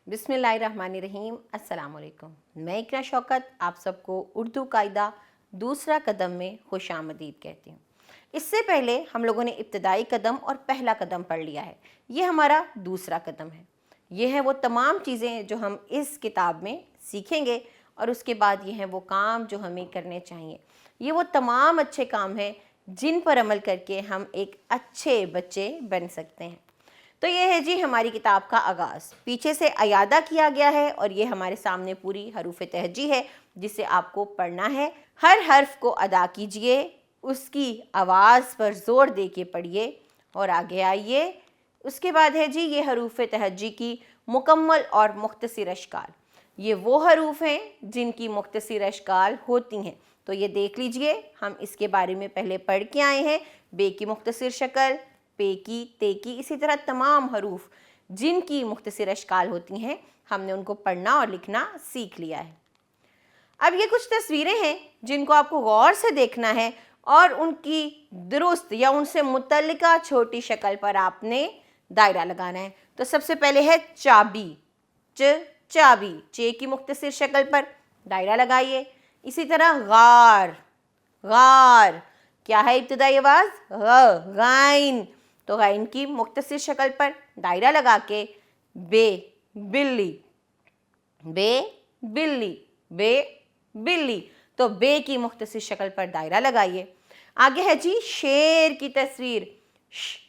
बिस्मिल्लाहिर्रहमानिर्रहीम। अस्सलाम वालेकुम। मैं इकरा शौकत आप सबको उर्दू कायदा दूसरा कदम में खुश आमदीद कहती हूँ। इससे पहले हम लोगों ने इब्तदाई कदम और पहला कदम पढ़ लिया है। ये हमारा दूसरा कदम है। ये है वो तमाम चीज़ें जो हम इस किताब में सीखेंगे और उसके बाद ये हैं वो काम जो हमें करने चाहिए। ये वो तमाम अच्छे काम हैं जिन पर अमल करके हम एक अच्छे बच्चे बन सकते हैं। तो ये है जी हमारी किताब का आगाज़। पीछे से अयादा किया गया है और ये हमारे सामने पूरी हरूफ तहजी है जिसे आपको पढ़ना है। हर हर्फ को अदा कीजिए, उसकी आवाज़ पर ज़ोर दे के पढ़िए और आगे आइए। उसके बाद है जी ये हरूफ तहजी की मुकम्मल और मुख्तसर अशकाल। ये वो हरूफ हैं जिनकी मुख्तसर अशकाल होती हैं, तो ये देख लीजिए। हम इसके बारे में पहले पढ़ के आए हैं। बे की मुख्तसर शक्ल, पे की, ते की, इसी तरह तमाम हरूफ जिनकी मुख्तसर अशकाल होती हैं हमने उनको पढ़ना और लिखना सीख लिया है। अब ये कुछ तस्वीरें हैं जिनको आपको गौर से देखना है और उनकी दुरुस्त या उनसे मुतल्लिका छोटी शक्ल पर आपने दायरा लगाना है। तो सबसे पहले है चाबी, चाबी, चे की मुख्तसर शक्ल पर दायरा लगाइए। इसी तरह गार, गार, क्या है इब्तिदाई आवाज़? गाइन, तो गाइन की मुख्तसर शक्ल पर दायरा लगा के बे, बिल्ली, बे, बिल्ली, बे, बिल्ली, तो बे की मुख्तसर शक्ल पर दायरा लगाइए। आगे है जी शेर की तस्वीर,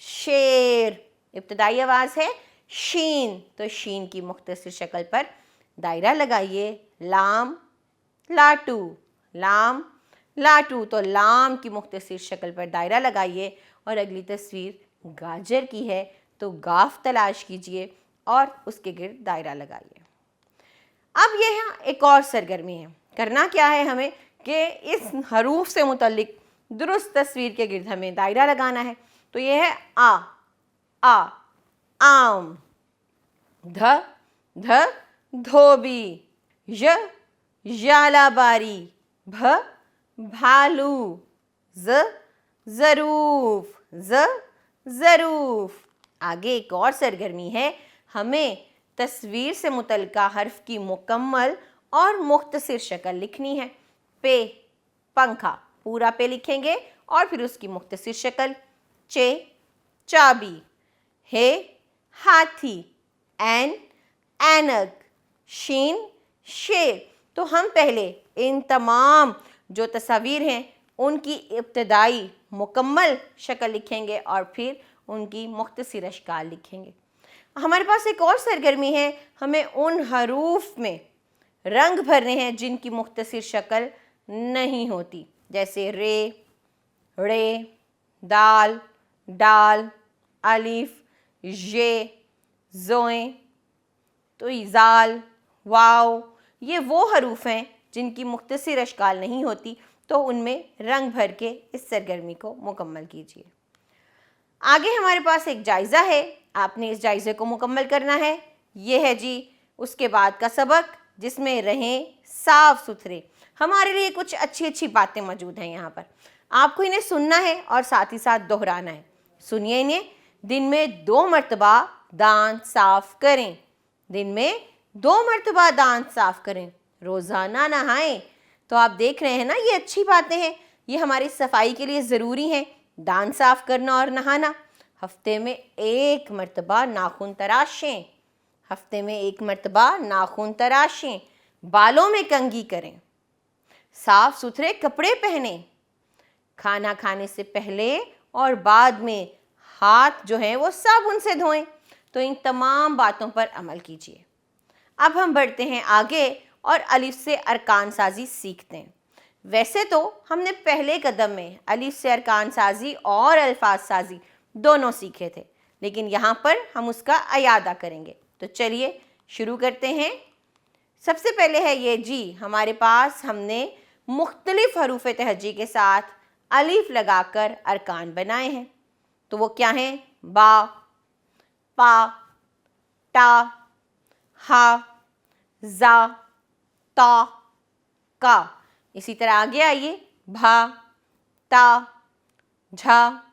शेर, इब्तिदाई आवाज़ है शीन, तो शीन की मुख्तसर शक्ल पर दायरा लगाइए। लाम, लाटू, लाम, लाटू, तो लाम की मुख्तसर शक्ल पर दायरा लगाइए। और अगली तस्वीर गाजर की है, तो गाफ तलाश कीजिए और उसके गिर्द दायरा लगाइए। अब ये यहाँ एक और सरगर्मी है। करना क्या है हमें कि इस हरूफ से मुतल्लिक दुरुस्त तस्वीर के गिर्द हमें दायरा लगाना है। तो ये है आ, आम, ध, धोबी, यालाबारी, भ, भालू, ज़रूफ, ज़रूफ। आगे एक और सरगर्मी है, हमें तस्वीर से मुतल्लिका हर्फ की मुकम्मल और मुख्तसर शक्ल लिखनी है। पे, पंखा, पूरा पे लिखेंगे और फिर उसकी मुख्तसर शक्ल। चे, चाबी, हे, हाथी, एन, ऐनक, शीन, शेर। तो हम पहले इन तमाम जो तस्वीर हैं उनकी इब्तदाई मुकम्मल शक्ल लिखेंगे और फिर उनकी मुख्तसर अशकाल लिखेंगे। हमारे पास एक और सरगर्मी है, हमें उन हरूफ में रंग भरने हैं जिनकी मुख्तसर शक्ल नहीं होती, जैसे रे, रे, दाल, डाल, अलिफ, ये, जोए, तो इजाल, वाव। ये वो हरूफ हैं जिनकी मुख्तसर अशकाल नहीं होती, तो उनमें रंग भर के इस सरगर्मी को मुकम्मल कीजिए। आगे हमारे पास एक जायज़ा है, आपने इस जायज़े को मुकम्मल करना है। ये है जी उसके बाद का सबक, जिसमें रहें साफ़ सुथरे। हमारे लिए कुछ अच्छी अच्छी बातें मौजूद हैं यहाँ पर, आपको इन्हें सुनना है और साथ ही साथ दोहराना है। सुनिए इन्हें। दिन में 2 मरतबा दांत साफ़ करें, दिन में 2 मरतबा दांत साफ़ करें, रोज़ाना नहाएं। तो आप देख रहे हैं ना, ये अच्छी बातें हैं, ये हमारी सफाई के लिए ज़रूरी हैं, दांत साफ़ करना और नहाना। हफ्ते में 1 मरतबा नाखून तराशें, हफ्ते में 1 मरतबा नाखून तराशें। बालों में कंघी करें, साफ़ सुथरे कपड़े पहनें, खाना खाने से पहले और बाद में हाथ जो हैं वो साबुन से धोएं। तो इन तमाम बातों पर अमल कीजिए। अब हम बढ़ते हैं आगे और अलिफ से अरकान साजी सीखते हैं। वैसे तो हमने पहले कदम में अलिफ से अरकान साजी और अल्फाज साजी दोनों सीखे थे, लेकिन यहाँ पर हम उसका अयादा करेंगे। तो चलिए शुरू करते हैं। सबसे पहले है ये जी, हमारे पास हमने मुख्तलिफ हरूफ तहजी के साथ अलिफ लगाकर अरकान बनाए हैं। तो वो क्या हैं? बा, पा, टा, हा, जा, ता, का। इसी तरह आगे आइए, भा, ता, झा,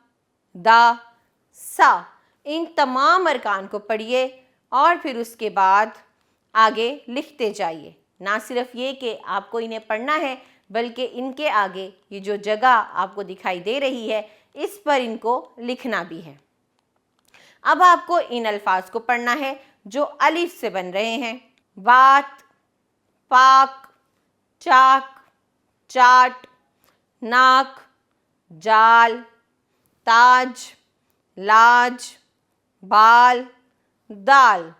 दा, सा। इन तमाम अरकान को पढ़िए और फिर उसके बाद आगे लिखते जाइए। ना सिर्फ ये कि आपको इन्हें पढ़ना है, बल्कि इनके आगे ये जो जगह आपको दिखाई दे रही है, इस पर इनको लिखना भी है। अब आपको इन अल्फाज को पढ़ना है जो अलिफ से बन रहे हैं। बात, पाक, चाक, चाट, नाक, जाल, ताज, लाज, बाल, दाल।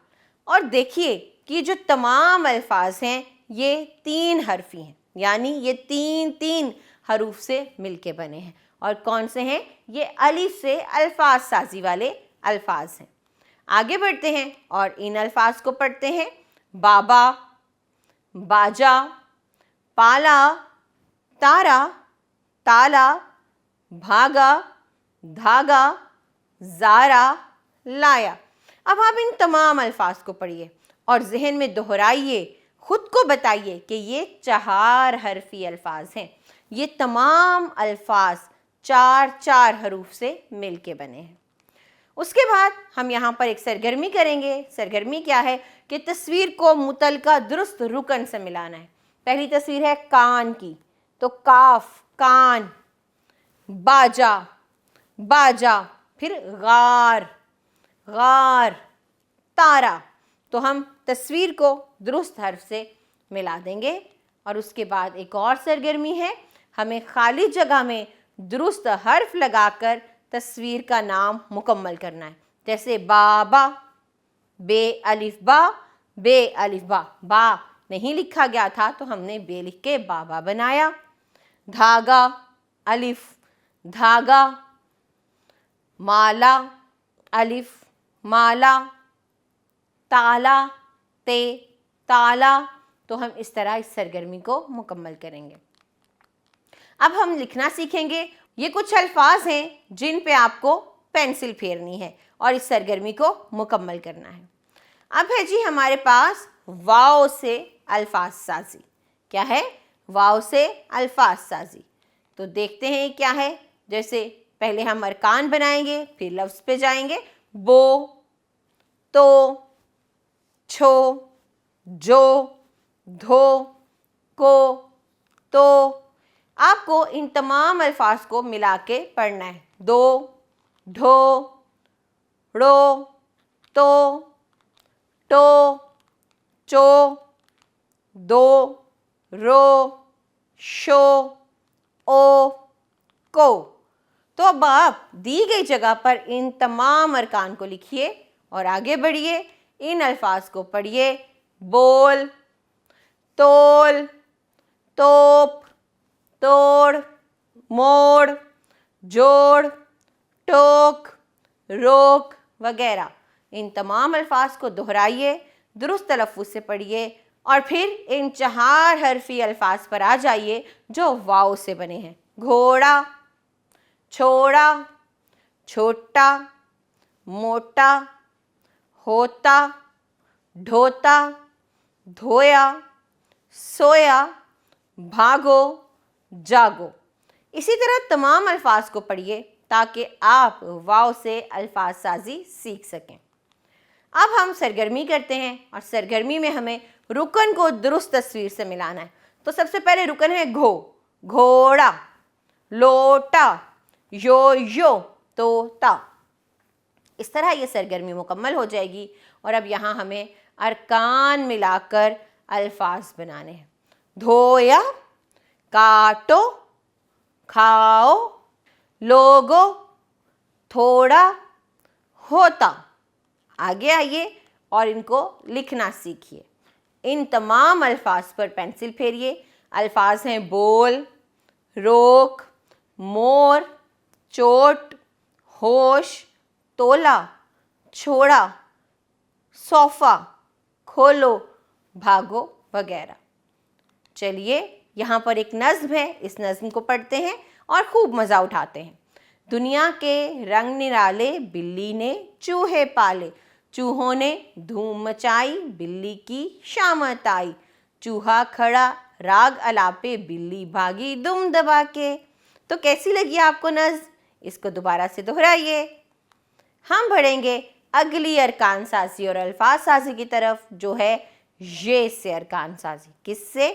और देखिए कि जो तमाम अल्फाज हैं ये 3 हरफी हैं, यानी ये 3 हरूफ से मिलके बने हैं। और कौन से हैं? ये अलिफ से अल्फाज साजी वाले अल्फाज हैं। आगे बढ़ते हैं और इन अल्फाज को पढ़ते हैं। बाबा, बाजा, पाला, तारा, ताला, भागा, धागा, ज़ारा, लाया। अब आप इन तमाम अल्फाज को पढ़िए और जहन में दोहराइए, खुद को बताइए कि ये 4 हरफी अल्फाज हैं। ये तमाम अल्फाज 4 हरूफ से मिलके बने हैं। उसके बाद हम यहाँ पर एक सरगर्मी करेंगे। सरगर्मी क्या है कि तस्वीर को मुतलका दुरुस्त रुकन से मिलाना है। पहली तस्वीर है कान की, तो काफ कान, बाजा बाजा, फिर गार गार, तारा। तो हम तस्वीर को दुरुस्त हर्फ से मिला देंगे। और उसके बाद एक और सरगर्मी है, हमें खाली जगह में दुरुस्त हर्फ लगाकर तस्वीर का नाम मुकम्मल करना है। जैसे बाबा, बे अलिफ बा, बे अलिफ बा, बा नहीं लिखा गया था तो हमने बे लिख के बाबा बनाया। धागा, अलिफ, धागा, माला, अलिफ, माला, ताला, ते, ताला। तो हम इस तरह इस सरगर्मी को मुकम्मल करेंगे। अब हम लिखना सीखेंगे। ये कुछ अल्फाज हैं जिन पे आपको पेंसिल फेरनी है और इस सरगर्मी को मुकम्मल करना है। अब है जी हमारे पास वाव से अल्फाज साजी। क्या है? वाव से अल्फाज साजी। तो देखते हैं क्या है। जैसे पहले हम अरकान बनाएंगे, फिर लफ्ज़ पे जाएंगे। बो, तो, छो, जो, धो, को, तो। आपको इन तमाम अल्फाज को मिला के पढ़ना है। दो, ढो, रो, तो, टो, चो, दो, रो, शो, ओ, को। तो अब आप दी गई जगह पर इन तमाम अरकान को लिखिए और आगे बढ़िए। इन अल्फाज को पढ़िए। बोल, तोल, तोप, तोड़, मोड़, जोड़, टोक, रोक वगैरह। इन तमाम अल्फाज को दोहराइए, दुरुस्त तलफ़्फ़ुज़ से पढ़िए और फिर इन 4 हरफी अल्फाज पर आ जाइए जो वाव से बने हैं। घोड़ा, छोड़ा, छोटा, मोटा, होता, ढोता, धोया, सोया, भागो, जागो। इसी तरह तमाम अल्फाज को पढ़िए ताकि आप वाव से अल्फाज साजी सीख सकें। अब हम सरगर्मी करते हैं और सरगर्मी में हमें रुकन को दुरुस्त तस्वीर से मिलाना है। तो सबसे पहले रुकन है घो, घोड़ा, लोटा, यो, तोता। इस तरह ये सरगर्मी मुकम्मल हो जाएगी। और अब यहाँ हमें अरकान मिलाकर अल्फाज बनाने हैं। धोया, काटो, खाओ, लोगो, थोड़ा, होता। आगे आइए और इनको लिखना सीखिए। इन तमाम अल्फाज पर पेंसिल फेरिए। अल्फाज हैं बोल, रोक, मोर, चोट, होश, तोला, छोड़ा, सोफ़ा, खोलो, भागो वगैरह। चलिए यहाँ पर एक नज़्म है, इस नज़्म को पढ़ते हैं और खूब मज़ा उठाते हैं। दुनिया के रंग निराले बिल्ली ने चूहे पाले, चूहों ने धूम मचाई बिल्ली की शामत आई, चूहा खड़ा राग अलापे बिल्ली भागी दुम दबा के। तो कैसी लगी आपको नज़्म? इसको दोबारा से दोहराइए। हम बढ़ेंगे अगली अरकान साजी और अल्फाज साजी की तरफ, जो है ये से अरकान साजी। किससे?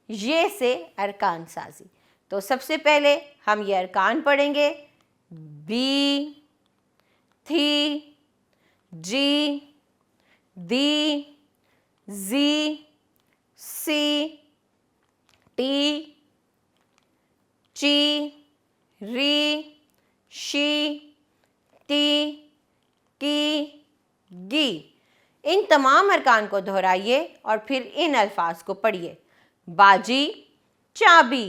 ये से अरकान साजी। तो सबसे पहले हम ये अरकान पढ़ेंगे, बी, थी, जी, दी, जी, सी, टी, ची, री, शी, टी, की, गी। इन तमाम अरकान को दोहराइए और फिर इन अल्फाज को पढ़िए। बाजी, चाबी,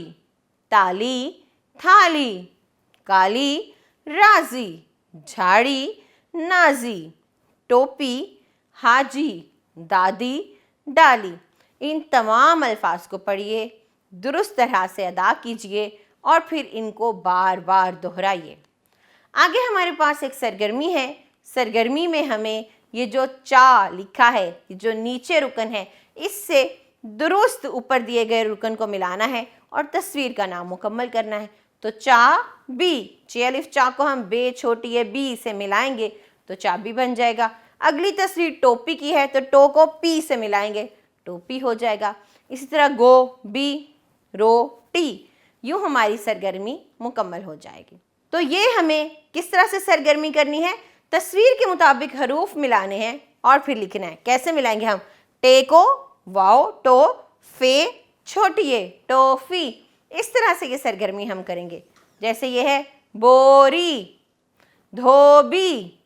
ताली, थाली, काली, राजी, झाड़ी, नाजी, टोपी, हाजी, दादी, डाली। इन तमाम अल्फाज को पढ़िए, दुरुस्त तरह से अदा कीजिए और फिर इनको बार बार दोहराइए। आगे हमारे पास एक सरगर्मी है। सरगर्मी में हमें ये जो चा लिखा है, ये जो नीचे रुकन है, इससे दुरुस्त ऊपर दिए गए रुकन को मिलाना है और तस्वीर का नाम मुकम्मल करना है। तो चा बी, चे अलिफ चा को हम बे छोटी है बी से मिलाएंगे तो चाबी बन जाएगा। अगली तस्वीर टोपी की है तो टो को पी से मिलाएंगे, टोपी हो जाएगा। इसी तरह गो, बी, रो, टी, यूँ हमारी सरगर्मी मुकम्मल हो जाएगी। तो ये हमें किस तरह से सरगर्मी करनी है? तस्वीर के मुताबिक हरूफ मिलाने हैं और फिर लिखना है। कैसे मिलाएंगे हम? टे को वाओ, टो, फे, छोटी ए, टोफी। इस तरह से ये सरगर्मी हम करेंगे। जैसे ये है बोरी, धोबी,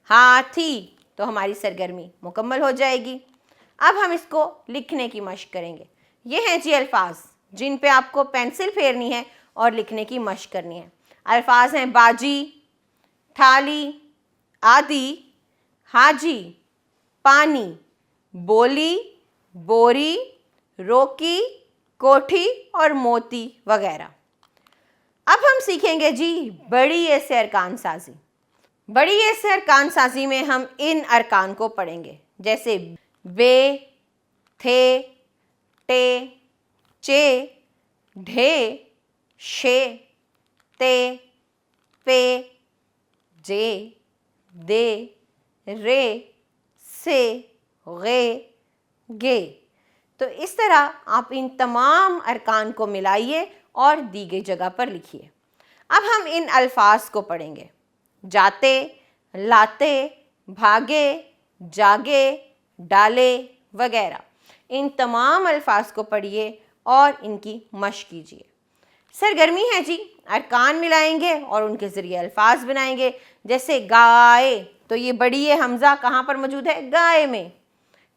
हाथी, तो हमारी सरगर्मी मुकम्मल हो जाएगी। अब हम इसको लिखने की मश्क करेंगे। ये हैं जी अल्फाज जिन पे आपको पेंसिल फेरनी है और लिखने की मश्क करनी है। अल्फाज हैं बाजी, थाली, आदि, हाजी, पानी, बोली, बोरी, रोकी, कोठी और मोती वगैरह। अब हम सीखेंगे जी बड़ी ए से अरकान साजी। बड़ी ए से अरकान साजी में हम इन अरकान को पढ़ेंगे, जैसे बे, थे, टे, चे, ढे, शे, ते, पे, जे, दे, रे, से, गे, गे। तो इस तरह आप इन तमाम अरकान को मिलाइए और दी गई जगह पर लिखिए। अब हम इन अल्फाज को पढ़ेंगे। जाते, लाते, भागे, जागे, डाले वगैरह। इन तमाम अल्फाज को पढ़िए और इनकी मश्क कीजिए। सरगर्मी है जी, अरकान मिलाएंगे और उनके ज़रिए अल्फाज बनाएंगे। जैसे गाय, तो ये बड़ी ए हमज़ा कहाँ पर मौजूद है? गाय में।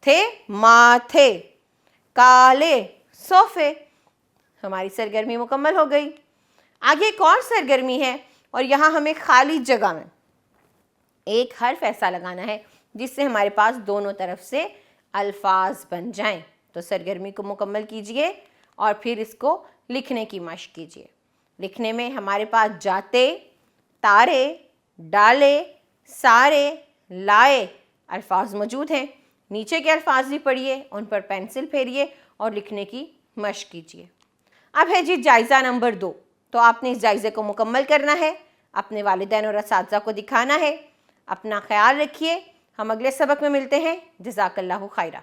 थे, माथे, काले, सोफे। हमारी सरगर्मी मुकम्मल हो गई। आगे एक और सरगर्मी है और यहाँ हमें खाली जगह में एक हर्फ ऐसा लगाना है जिससे हमारे पास दोनों तरफ से अल्फाज बन जाएं। तो सरगर्मी को मुकम्मल कीजिए और फिर इसको लिखने की मश्क कीजिए। लिखने में हमारे पास जाते, तारे, डाले, सारे, लाए अल्फाज मौजूद हैं। नीचे के अल्फाज भी पढ़िए, उन पर पेंसिल फेरिए और लिखने की मश्क कीजिए। अब है जी जायज़ा नंबर 2। तो आपने इस जायज़े को मुकम्मल करना है, अपने वालिदैन और असातिज़ा को दिखाना है। अपना ख्याल रखिए। हम अगले सबक में मिलते हैं। जज़ाकल्लाहु खैरा।